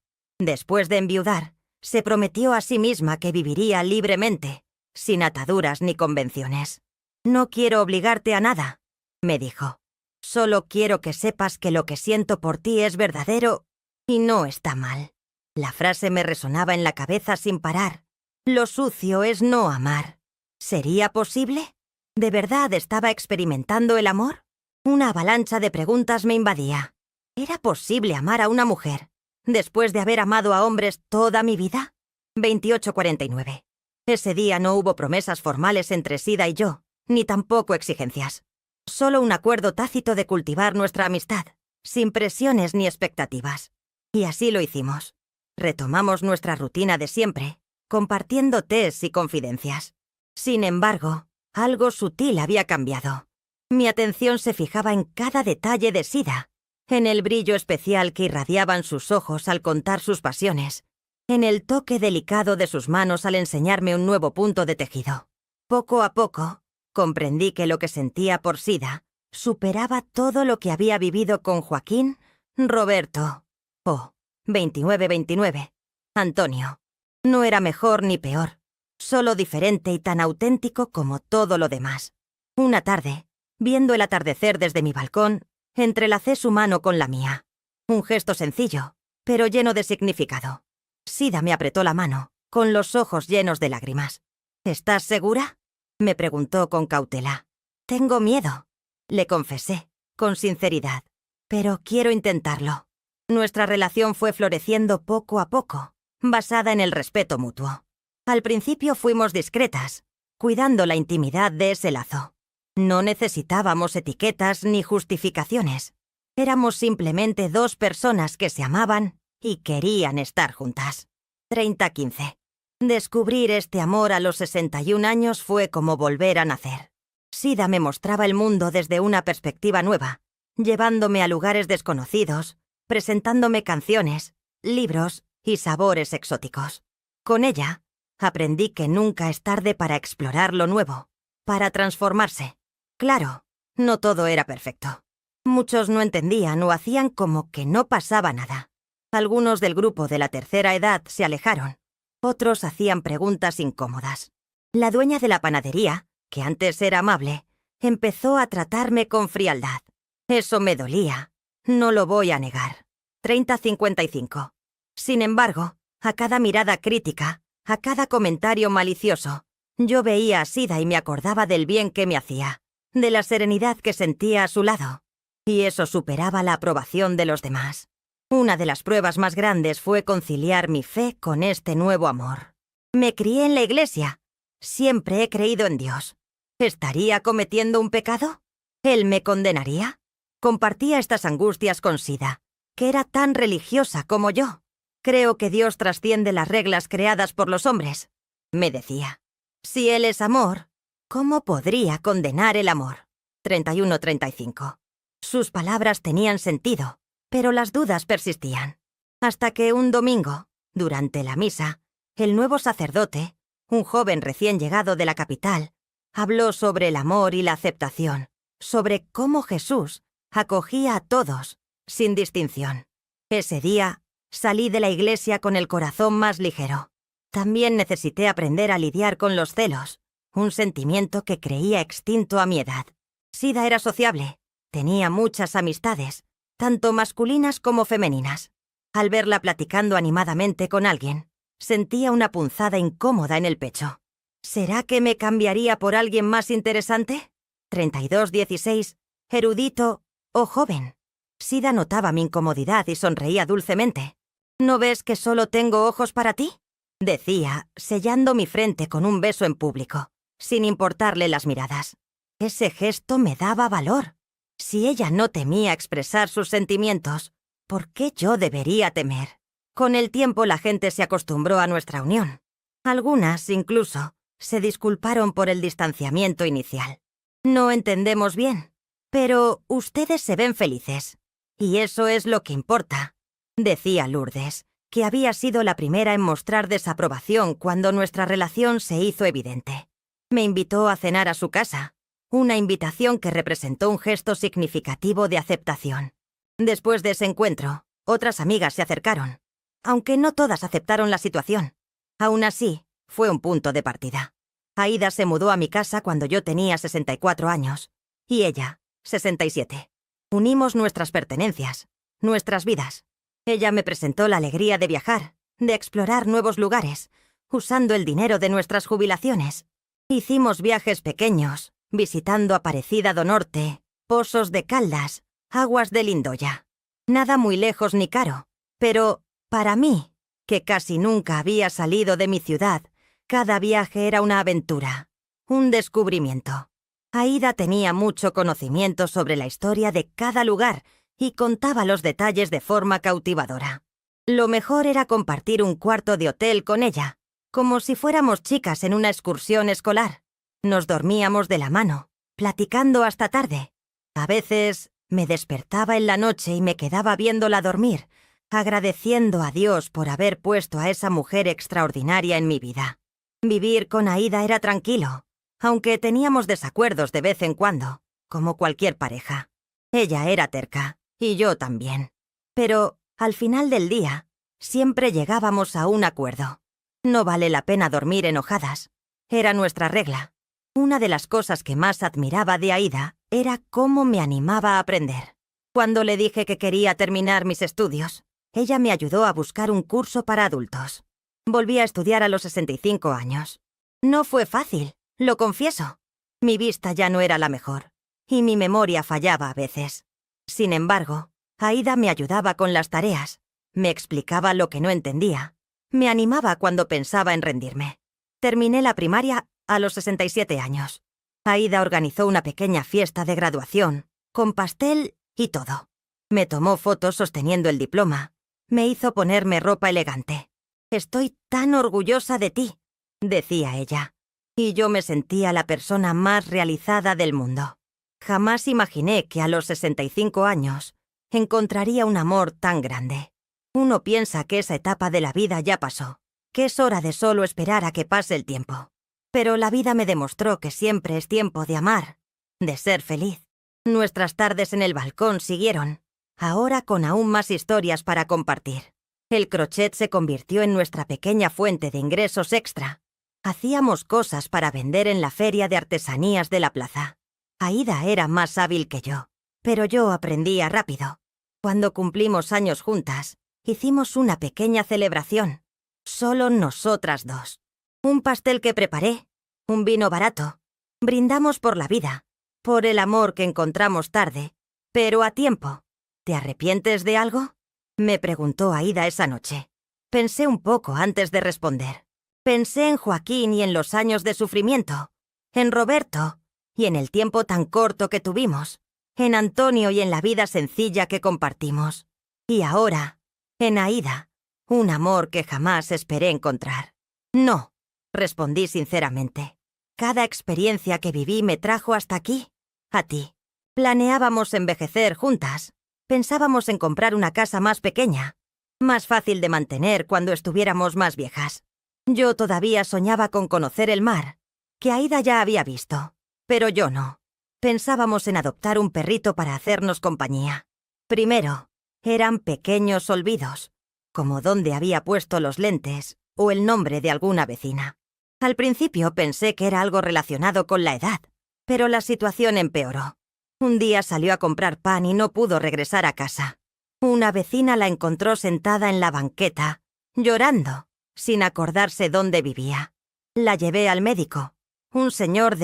Speaker 1: Después de enviudar, se prometió a sí misma que viviría libremente, sin ataduras ni convenciones. No quiero obligarte a nada, me dijo. Solo quiero que sepas que lo que siento por ti es verdadero y no está mal. La frase me resonaba en la cabeza sin parar. Lo sucio es no amar. ¿Sería posible? ¿De verdad estaba experimentando el amor? Una avalancha de preguntas me invadía. ¿Era posible amar a una mujer después de haber amado a hombres toda mi vida? 28:49. Ese día no hubo promesas formales entre Sida y yo, ni tampoco exigencias. Solo un acuerdo tácito de cultivar nuestra amistad, sin presiones ni expectativas. Y así lo hicimos. Retomamos nuestra rutina de siempre, compartiendo tés y confidencias. Sin embargo, algo sutil había cambiado. Mi atención se fijaba en cada detalle de Sida, en el brillo especial que irradiaban sus ojos al contar sus pasiones, en el toque delicado de sus manos al enseñarme un nuevo punto de tejido. Poco a poco, comprendí que lo que sentía por Sida superaba todo lo que había vivido con Joaquín, Roberto o 2929, Antonio. No era mejor ni peor, solo diferente y tan auténtico como todo lo demás. Una tarde, viendo el atardecer desde mi balcón, entrelacé su mano con la mía. Un gesto sencillo, pero lleno de significado. Sida me apretó la mano, con los ojos llenos de lágrimas. ¿Estás segura?, me preguntó con cautela. Tengo miedo, le confesé, con sinceridad, pero quiero intentarlo. Nuestra relación fue floreciendo poco a poco, basada en el respeto mutuo. Al principio fuimos discretas, cuidando la intimidad de ese lazo. No necesitábamos etiquetas ni justificaciones. Éramos simplemente dos personas que se amaban y querían estar juntas. 30:15. Descubrir este amor a los 61 años fue como volver a nacer. Sida me mostraba el mundo desde una perspectiva nueva, llevándome a lugares desconocidos, presentándome canciones, libros y sabores exóticos. Con ella, aprendí que nunca es tarde para explorar lo nuevo, para transformarse. Claro, no todo era perfecto. Muchos no entendían o hacían como que no pasaba nada. Algunos del grupo de la tercera edad se alejaron. Otros hacían preguntas incómodas. La dueña de la panadería, que antes era amable, empezó a tratarme con frialdad. Eso me dolía, no lo voy a negar. 30:55. Sin embargo, a cada mirada crítica, a cada comentario malicioso, yo veía a Sida y me acordaba del bien que me hacía, de la serenidad que sentía a su lado. Y eso superaba la aprobación de los demás. Una de las pruebas más grandes fue conciliar mi fe con este nuevo amor. Me crié en la iglesia. Siempre he creído en Dios. ¿Estaría cometiendo un pecado? ¿Él me condenaría? Compartía estas angustias con Sida, que era tan religiosa como yo. Creo que Dios trasciende las reglas creadas por los hombres, me decía. Si Él es amor, ¿cómo podría condenar el amor? 31:35. Sus palabras tenían sentido, pero las dudas persistían. Hasta que un domingo, durante la misa, el nuevo sacerdote, un joven recién llegado de la capital, habló sobre el amor y la aceptación, sobre cómo Jesús acogía a todos, sin distinción. Ese día, salí de la iglesia con el corazón más ligero. También necesité aprender a lidiar con los celos, un sentimiento que creía extinto a mi edad. Sida era sociable, tenía muchas amistades, tanto masculinas como femeninas. Al verla platicando animadamente con alguien, sentía una punzada incómoda en el pecho. ¿Será que me cambiaría por alguien más interesante? 32:16, erudito o joven. Sida notaba mi incomodidad y sonreía dulcemente. ¿No ves que solo tengo ojos para ti?, decía, sellando mi frente con un beso en público, sin importarle las miradas. Ese gesto me daba valor. Si ella no temía expresar sus sentimientos, ¿por qué yo debería temer? Con el tiempo la gente se acostumbró a nuestra unión. Algunas, incluso, se disculparon por el distanciamiento inicial. No entendemos bien, pero ustedes se ven felices. Y eso es lo que importa, decía Lourdes, que había sido la primera en mostrar desaprobación cuando nuestra relación se hizo evidente. Me invitó a cenar a su casa, una invitación que representó un gesto significativo de aceptación. Después de ese encuentro, otras amigas se acercaron, aunque no todas aceptaron la situación. Aún así, fue un punto de partida. Aida se mudó a mi casa cuando yo tenía 64 años, y ella, 67. Unimos nuestras pertenencias, nuestras vidas. Ella me presentó la alegría de viajar, de explorar nuevos lugares, usando el dinero de nuestras jubilaciones. Hicimos viajes pequeños, visitando Aparecida do Norte, Pozos de Caldas, Aguas de Lindoya. Nada muy lejos ni caro, pero, para mí, que casi nunca había salido de mi ciudad, cada viaje era una aventura, un descubrimiento. Aída tenía mucho conocimiento sobre la historia de cada lugar y contaba los detalles de forma cautivadora. Lo mejor era compartir un cuarto de hotel con ella, como si fuéramos chicas en una excursión escolar. Nos dormíamos de la mano, platicando hasta tarde. A veces me despertaba en la noche y me quedaba viéndola dormir, agradeciendo a Dios por haber puesto a esa mujer extraordinaria en mi vida. Vivir con Aída era tranquilo, aunque teníamos desacuerdos de vez en cuando, como cualquier pareja. Ella era terca, y yo también. Pero, al final del día, siempre llegábamos a un acuerdo. No vale la pena dormir enojadas. Era nuestra regla. Una de las cosas que más admiraba de Aída era cómo me animaba a aprender. Cuando le dije que quería terminar mis estudios, ella me ayudó a buscar un curso para adultos. Volví a estudiar a los 65 años. No fue fácil, lo confieso. Mi vista ya no era la mejor, y mi memoria fallaba a veces. Sin embargo, Aída me ayudaba con las tareas, me explicaba lo que no entendía, me animaba cuando pensaba en rendirme. Terminé la primaria a los 67 años. Aída organizó una pequeña fiesta de graduación, con pastel y todo. Me tomó fotos sosteniendo el diploma, me hizo ponerme ropa elegante. «Estoy tan orgullosa de ti», decía ella, y yo me sentía la persona más realizada del mundo. Jamás imaginé que a los 65 años encontraría un amor tan grande. Uno piensa que esa etapa de la vida ya pasó, que es hora de solo esperar a que pase el tiempo. Pero la vida me demostró que siempre es tiempo de amar, de ser feliz. Nuestras tardes en el balcón siguieron, ahora con aún más historias para compartir. El crochet se convirtió en nuestra pequeña fuente de ingresos extra. Hacíamos cosas para vender en la feria de artesanías de la plaza. Aída era más hábil que yo, pero yo aprendía rápido. Cuando cumplimos años juntas, hicimos una pequeña celebración. Solo nosotras dos. Un pastel que preparé, un vino barato. Brindamos por la vida, por el amor que encontramos tarde, pero a tiempo. ¿Te arrepientes de algo?, me preguntó Aída esa noche. Pensé un poco antes de responder. Pensé en Joaquín y en los años de sufrimiento, en Roberto y en el tiempo tan corto que tuvimos, en Antonio y en la vida sencilla que compartimos. Y ahora, en Aída, un amor que jamás esperé encontrar. No, respondí sinceramente. Cada experiencia que viví me trajo hasta aquí, a ti. Planeábamos envejecer juntas. Pensábamos en comprar una casa más pequeña, más fácil de mantener cuando estuviéramos más viejas. Yo todavía soñaba con conocer el mar, que Aída ya había visto, pero yo no. Pensábamos en adoptar un perrito para hacernos compañía. Primero, eran pequeños olvidos, como dónde había puesto los lentes o el nombre de alguna vecina. Al principio pensé que era algo relacionado con la edad, pero la situación empeoró. Un día salió a comprar pan y no pudo regresar a casa. Una vecina la encontró sentada en la banqueta, llorando, sin acordarse dónde vivía. La llevé al médico, un señor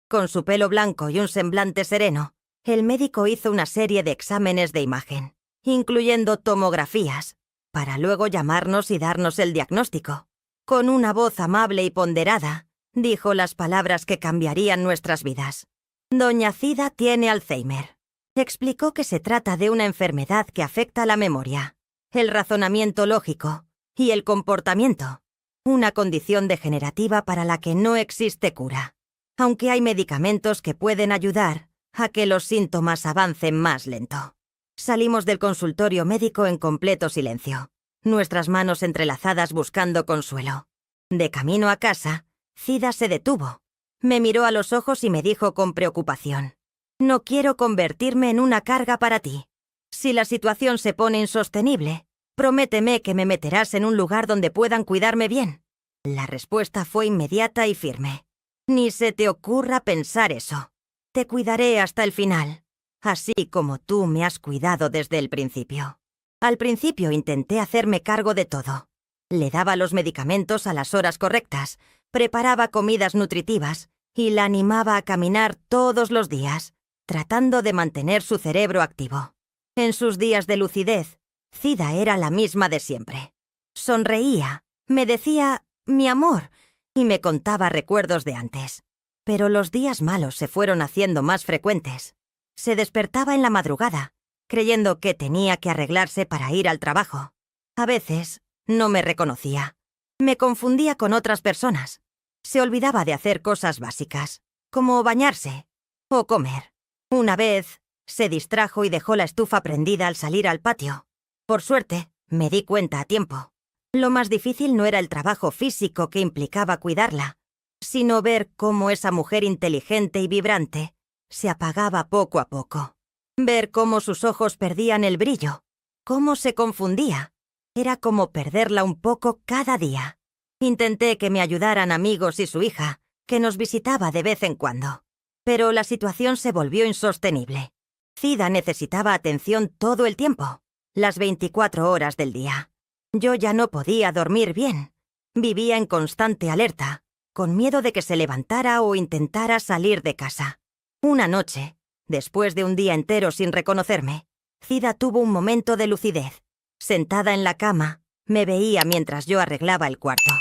Speaker 1: con su pelo blanco y un semblante sereno. El médico hizo una serie de exámenes de imagen, incluyendo tomografías, para luego llamarnos y darnos el diagnóstico. Con una voz amable y ponderada, dijo las palabras que cambiarían nuestras vidas. Doña Cida tiene Alzheimer. Explicó que se trata de una enfermedad que afecta la memoria, el razonamiento lógico y el comportamiento. Una condición degenerativa para la que no existe cura, aunque hay medicamentos que pueden ayudar a que los síntomas avancen más lento. Salimos del consultorio médico en completo silencio, nuestras manos entrelazadas buscando consuelo. De camino a casa, Cida se detuvo. Me miró a los ojos y me dijo con preocupación: «No quiero convertirme en una carga para ti. Si la situación se pone insostenible, prométeme que me meterás en un lugar donde puedan cuidarme bien». La respuesta fue inmediata y firme. «Ni se te ocurra pensar eso. Te cuidaré hasta el final, así como tú me has cuidado desde el principio». Al principio intenté hacerme cargo de todo. Le daba los medicamentos a las horas correctas, Preparaba comidas nutritivas y la animaba a caminar todos los días, tratando de mantener su cerebro activo. En sus días de lucidez, Zida era la misma de siempre. Sonreía, me decía «mi amor» y me contaba recuerdos de antes. Pero los días malos se fueron haciendo más frecuentes. Se despertaba en la madrugada, creyendo que tenía que arreglarse para ir al trabajo. A veces no me reconocía. Me confundía con otras personas. Se olvidaba de hacer cosas básicas, como bañarse o comer. Una vez se distrajo y dejó la estufa prendida al salir al patio. Por suerte, me di cuenta a tiempo. Lo más difícil no era el trabajo físico que implicaba cuidarla, sino ver cómo esa mujer inteligente y vibrante se apagaba poco a poco. Ver cómo sus ojos perdían el brillo, cómo se confundía. Era como perderla un poco cada día. Intenté que me ayudaran amigos y su hija, que nos visitaba de vez en cuando. Pero la situación se volvió insostenible. Zida necesitaba atención todo el tiempo, las 24 horas del día. Yo ya no podía dormir bien. Vivía en constante alerta, con miedo de que se levantara o intentara salir de casa. Una noche, después de un día entero sin reconocerme, Zida tuvo un momento de lucidez. Sentada en la cama, me veía mientras yo arreglaba el cuarto.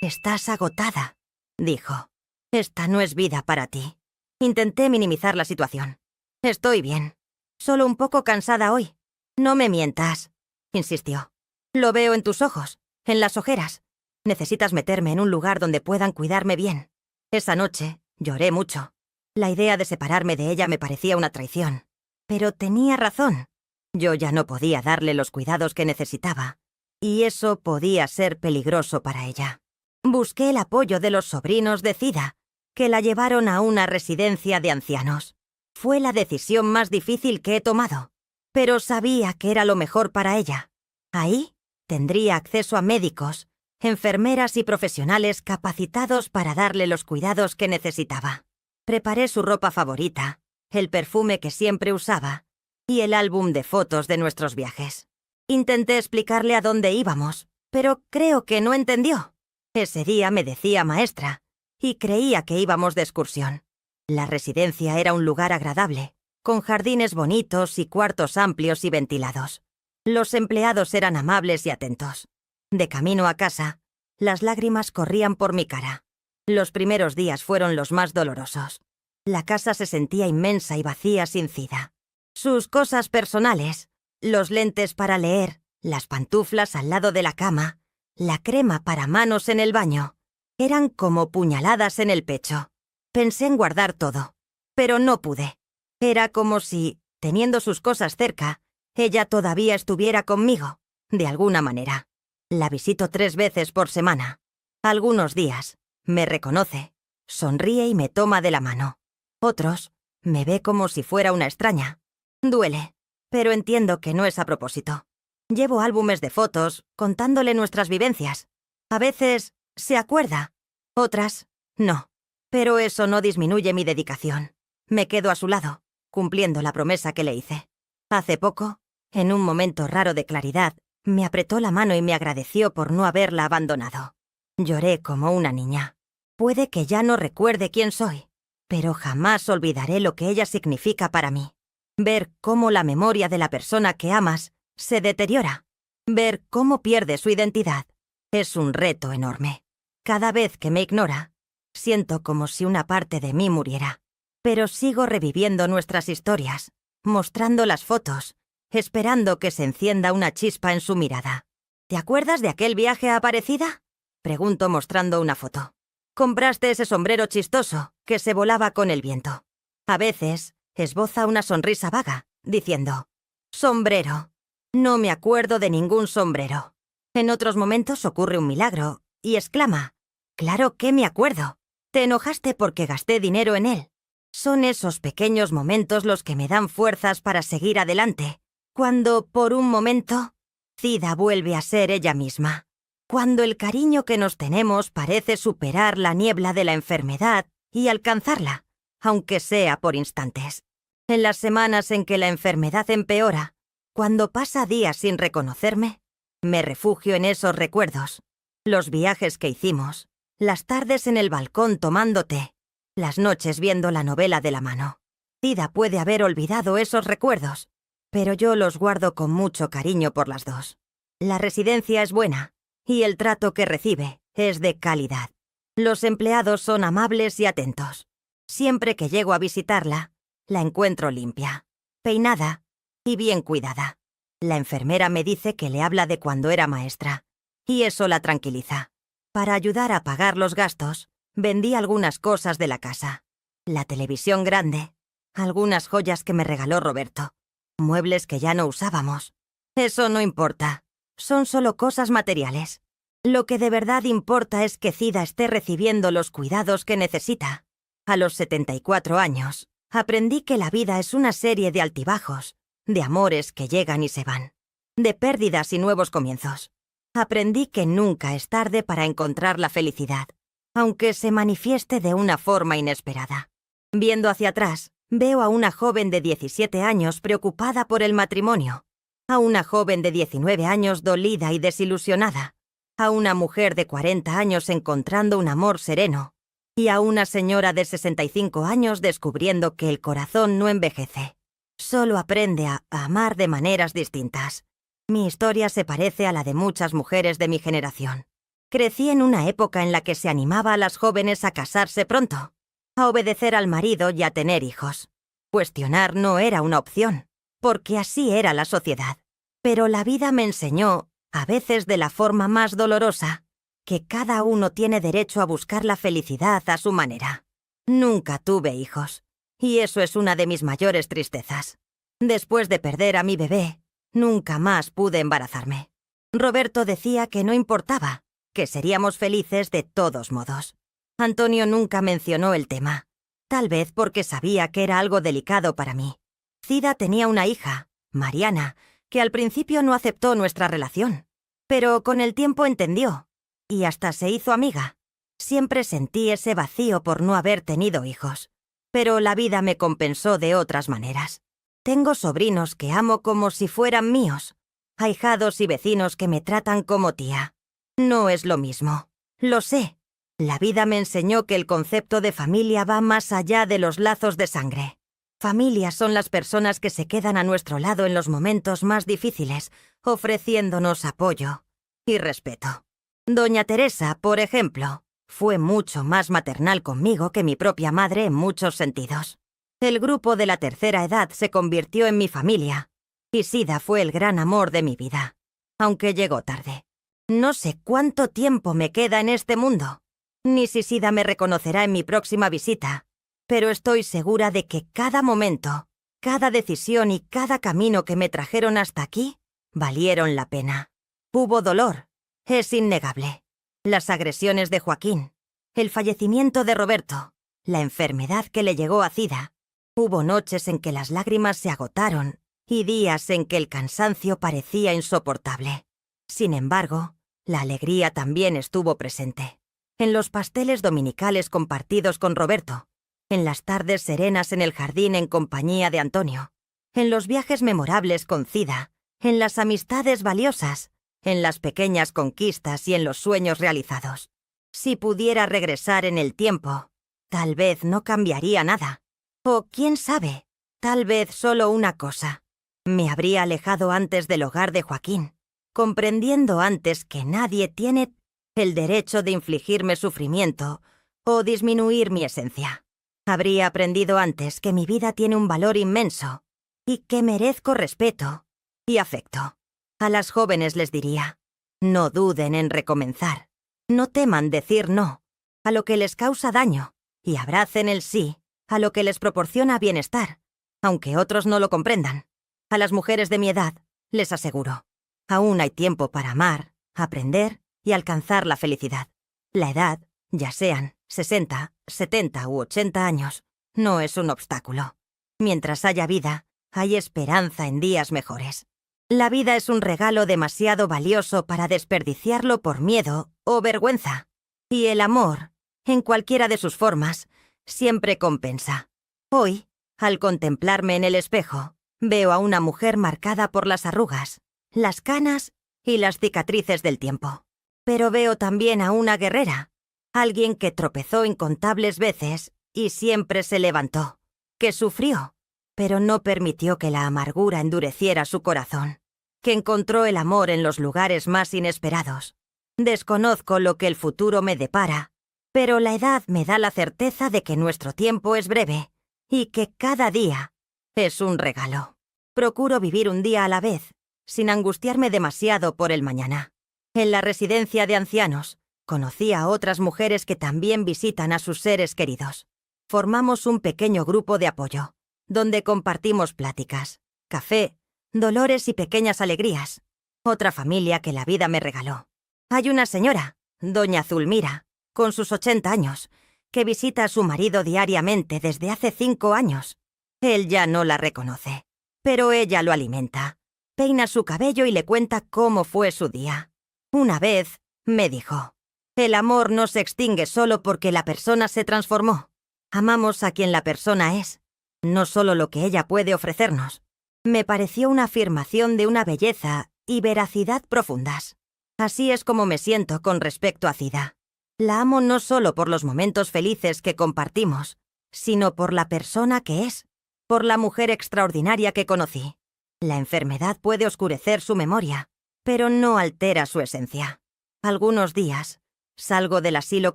Speaker 1: «Estás agotada», dijo. «Esta no es vida para ti». Intenté minimizar la situación. «Estoy bien. Solo un poco cansada hoy». «No me mientas», insistió. «Lo veo en tus ojos, en las ojeras. Necesitas meterme en un lugar donde puedan cuidarme bien». Esa noche lloré mucho. La idea de separarme de ella me parecía una traición. Pero tenía razón. Yo ya no podía darle los cuidados que necesitaba, y eso podía ser peligroso para ella. Busqué el apoyo de los sobrinos de Zida, que la llevaron a una residencia de ancianos. Fue la decisión más difícil que he tomado, pero sabía que era lo mejor para ella. Ahí tendría acceso a médicos, enfermeras y profesionales capacitados para darle los cuidados que necesitaba. Preparé su ropa favorita, el perfume que siempre usaba y el álbum de fotos de nuestros viajes. Intenté explicarle a dónde íbamos, pero creo que no entendió. Ese día me decía maestra, y creía que íbamos de excursión. La residencia era un lugar agradable, con jardines bonitos y cuartos amplios y ventilados. Los empleados eran amables y atentos. De camino a casa, las lágrimas corrían por mi cara. Los primeros días fueron los más dolorosos. La casa se sentía inmensa y vacía sin Zida. Sus cosas personales, los lentes para leer, las pantuflas al lado de la cama, la crema para manos en el baño, eran como puñaladas en el pecho. Pensé en guardar todo, pero no pude. Era como si, teniendo sus cosas cerca, ella todavía estuviera conmigo, de alguna manera. La visito 3 veces por semana. Algunos días, me reconoce, sonríe y me toma de la mano. Otros, me ve como si fuera una extraña. Duele, pero entiendo que no es a propósito. Llevo álbumes de fotos, contándole nuestras vivencias. A veces se acuerda, otras no. Pero eso no disminuye mi dedicación. Me quedo a su lado, cumpliendo la promesa que le hice. Hace poco, en un momento raro de claridad, me apretó la mano y me agradeció por no haberla abandonado. Lloré como una niña. Puede que ya no recuerde quién soy, pero jamás olvidaré lo que ella significa para mí. Ver cómo la memoria de la persona que amas se deteriora. Ver cómo pierde su identidad. Es un reto enorme. Cada vez que me ignora, siento como si una parte de mí muriera. Pero sigo reviviendo nuestras historias, mostrando las fotos, esperando que se encienda una chispa en su mirada. ¿Te acuerdas de aquel viaje a Aparecida?, pregunto mostrando una foto. Compraste ese sombrero chistoso que se volaba con el viento. A veces esboza una sonrisa vaga, diciendo: «Sombrero. No me acuerdo de ningún sombrero». En otros momentos ocurre un milagro y exclama: «Claro que me acuerdo. Te enojaste porque gasté dinero en él». Son esos pequeños momentos los que me dan fuerzas para seguir adelante. Cuando, por un momento, Zida vuelve a ser ella misma. Cuando el cariño que nos tenemos parece superar la niebla de la enfermedad y alcanzarla, aunque sea por instantes. En las semanas en que la enfermedad empeora, cuando pasa días sin reconocerme, me refugio en esos recuerdos, los viajes que hicimos, las tardes en el balcón tomando té, las noches viendo la novela de la mano. Zida puede haber olvidado esos recuerdos, pero yo los guardo con mucho cariño por las dos. La residencia es buena, y el trato que recibe es de calidad. Los empleados son amables y atentos. Siempre que llego a visitarla, la encuentro limpia, peinada y bien cuidada. La enfermera me dice que le habla de cuando era maestra, y eso la tranquiliza. Para ayudar a pagar los gastos, vendí algunas cosas de la casa. La televisión grande, algunas joyas que me regaló Roberto, muebles que ya no usábamos. Eso no importa, son solo cosas materiales. Lo que de verdad importa es que Zida esté recibiendo los cuidados que necesita. A los 74 años, aprendí que la vida es una serie de altibajos, de amores que llegan y se van, de pérdidas y nuevos comienzos. Aprendí que nunca es tarde para encontrar la felicidad, aunque se manifieste de una forma inesperada. Viendo hacia atrás, veo a una joven de 17 años preocupada por el matrimonio, a una joven de 19 años dolida y desilusionada, a una mujer de 40 años encontrando un amor sereno, y a una señora de 65 años descubriendo que el corazón no envejece. Solo aprende a amar de maneras distintas. Mi historia se parece a la de muchas mujeres de mi generación. Crecí en una época en la que se animaba a las jóvenes a casarse pronto, a obedecer al marido y a tener hijos. Cuestionar no era una opción, porque así era la sociedad. Pero la vida me enseñó, a veces de la forma más dolorosa, que cada uno tiene derecho a buscar la felicidad a su manera. Nunca tuve hijos, y eso es una de mis mayores tristezas. Después de perder a mi bebé, nunca más pude embarazarme. Roberto decía que no importaba, que seríamos felices de todos modos. Antonio nunca mencionó el tema, tal vez porque sabía que era algo delicado para mí. Zida tenía una hija, Mariana, que al principio no aceptó nuestra relación, pero con el tiempo entendió, y hasta se hizo amiga. Siempre sentí ese vacío por no haber tenido hijos, pero la vida me compensó de otras maneras. Tengo sobrinos que amo como si fueran míos, ahijados y vecinos que me tratan como tía. No es lo mismo, lo sé. La vida me enseñó que el concepto de familia va más allá de los lazos de sangre. Familia son las personas que se quedan a nuestro lado en los momentos más difíciles, ofreciéndonos apoyo y respeto. Doña Teresa, por ejemplo, fue mucho más maternal conmigo que mi propia madre en muchos sentidos. El grupo de la tercera edad se convirtió en mi familia, y Zida fue el gran amor de mi vida, aunque llegó tarde. No sé cuánto tiempo me queda en este mundo, ni si Zida me reconocerá en mi próxima visita, pero estoy segura de que cada momento, cada decisión y cada camino que me trajeron hasta aquí valieron la pena. Hubo dolor, es innegable. Las agresiones de Joaquín, el fallecimiento de Roberto, la enfermedad que le llegó a Zida. Hubo noches en que las lágrimas se agotaron y días en que el cansancio parecía insoportable. Sin embargo, la alegría también estuvo presente. En los pasteles dominicales compartidos con Roberto, en las tardes serenas en el jardín en compañía de Antonio, en los viajes memorables con Zida, en las amistades valiosas, en las pequeñas conquistas y en los sueños realizados. Si pudiera regresar en el tiempo, tal vez no cambiaría nada. O quién sabe, tal vez solo una cosa. Me habría alejado antes del hogar de Joaquín, comprendiendo antes que nadie tiene el derecho de infligirme sufrimiento o disminuir mi esencia. Habría aprendido antes que mi vida tiene un valor inmenso y que merezco respeto y afecto. A las jóvenes les diría, no duden en recomenzar, no teman decir no a lo que les causa daño y abracen el sí a lo que les proporciona bienestar, aunque otros no lo comprendan. A las mujeres de mi edad, les aseguro, aún hay tiempo para amar, aprender y alcanzar la felicidad. La edad, ya sean 60, 70 u 80 años, no es un obstáculo. Mientras haya vida, hay esperanza en días mejores. La vida es un regalo demasiado valioso para desperdiciarlo por miedo o vergüenza. Y el amor, en cualquiera de sus formas, siempre compensa. Hoy, al contemplarme en el espejo, veo a una mujer marcada por las arrugas, las canas y las cicatrices del tiempo. Pero veo también a una guerrera, Alguien que tropezó incontables veces y siempre se levantó, que sufrió, pero no permitió que la amargura endureciera su corazón, que encontró el amor en los lugares más inesperados. Desconozco lo que el futuro me depara, pero la edad me da la certeza de que nuestro tiempo es breve y que cada día es un regalo. Procuro vivir un día a la vez, sin angustiarme demasiado por el mañana. En la residencia de ancianos, conocí a otras mujeres que también visitan a sus seres queridos. Formamos un pequeño grupo de apoyo, donde compartimos pláticas, café, dolores y pequeñas alegrías. Otra familia que la vida me regaló. Hay una señora, doña Zulmira, con sus 80 años, que visita a su marido diariamente desde hace 5 años. Él ya no la reconoce, pero ella lo alimenta. Peina su cabello y le cuenta cómo fue su día. Una vez me dijo: el amor no se extingue solo porque la persona se transformó. Amamos a quien la persona es, no solo lo que ella puede ofrecernos. Me pareció una afirmación de una belleza y veracidad profundas. Así es como me siento con respecto a Zida. La amo no solo por los momentos felices que compartimos, sino por la persona que es, por la mujer extraordinaria que conocí. La enfermedad puede oscurecer su memoria, pero no altera su esencia. Algunos días salgo del asilo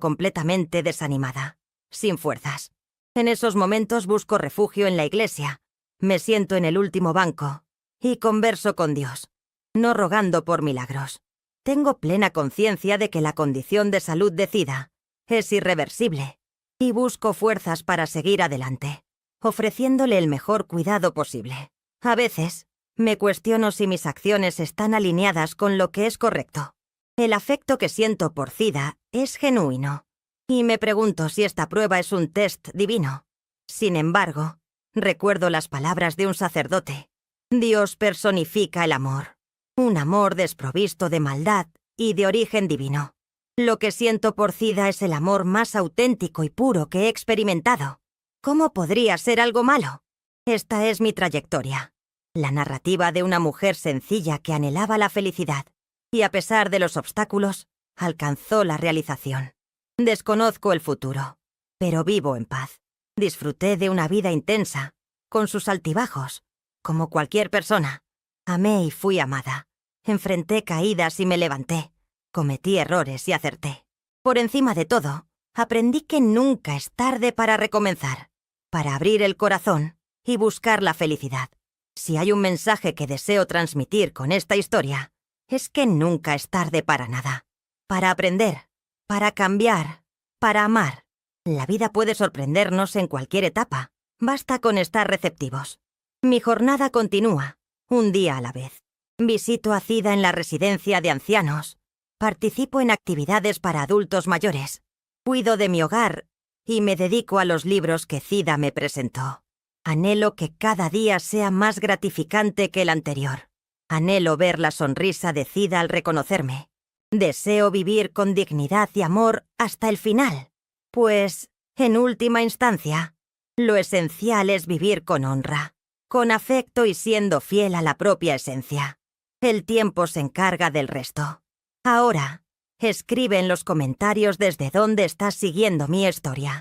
Speaker 1: completamente desanimada, sin fuerzas. En esos momentos busco refugio en la iglesia. Me siento en el último banco y converso con Dios, no rogando por milagros. Tengo plena conciencia de que la condición de salud de Zida es irreversible y busco fuerzas para seguir adelante, ofreciéndole el mejor cuidado posible. A veces me cuestiono si mis acciones están alineadas con lo que es correcto. El afecto que siento por Zida es genuino, y me pregunto si esta prueba es un test divino. Sin embargo, recuerdo las palabras de un sacerdote. Dios personifica el amor, un amor desprovisto de maldad y de origen divino. Lo que siento por Zida es el amor más auténtico y puro que he experimentado. ¿Cómo podría ser algo malo? Esta es mi trayectoria. La narrativa de una mujer sencilla que anhelaba la felicidad y, a pesar de los obstáculos, alcanzó la realización. Desconozco el futuro, pero vivo en paz. Disfruté de una vida intensa, con sus altibajos, como cualquier persona. Amé y fui amada. Enfrenté caídas y me levanté. Cometí errores y acerté. Por encima de todo, aprendí que nunca es tarde para recomenzar, para abrir el corazón y buscar la felicidad. Si hay un mensaje que deseo transmitir con esta historia, es que nunca es tarde para nada. Para aprender, para cambiar, para amar. La vida puede sorprendernos en cualquier etapa. Basta con estar receptivos. Mi jornada continúa, un día a la vez. Visito a Zida en la residencia de ancianos. Participo en actividades para adultos mayores. Cuido de mi hogar y me dedico a los libros que Zida me presentó. Anhelo que cada día sea más gratificante que el anterior. Anhelo ver la sonrisa de Zida al reconocerme. Deseo vivir con dignidad y amor hasta el final, pues, en última instancia, lo esencial es vivir con honra, con afecto y siendo fiel a la propia esencia. El tiempo se encarga del resto. Ahora, escribe en los comentarios desde dónde estás siguiendo mi historia.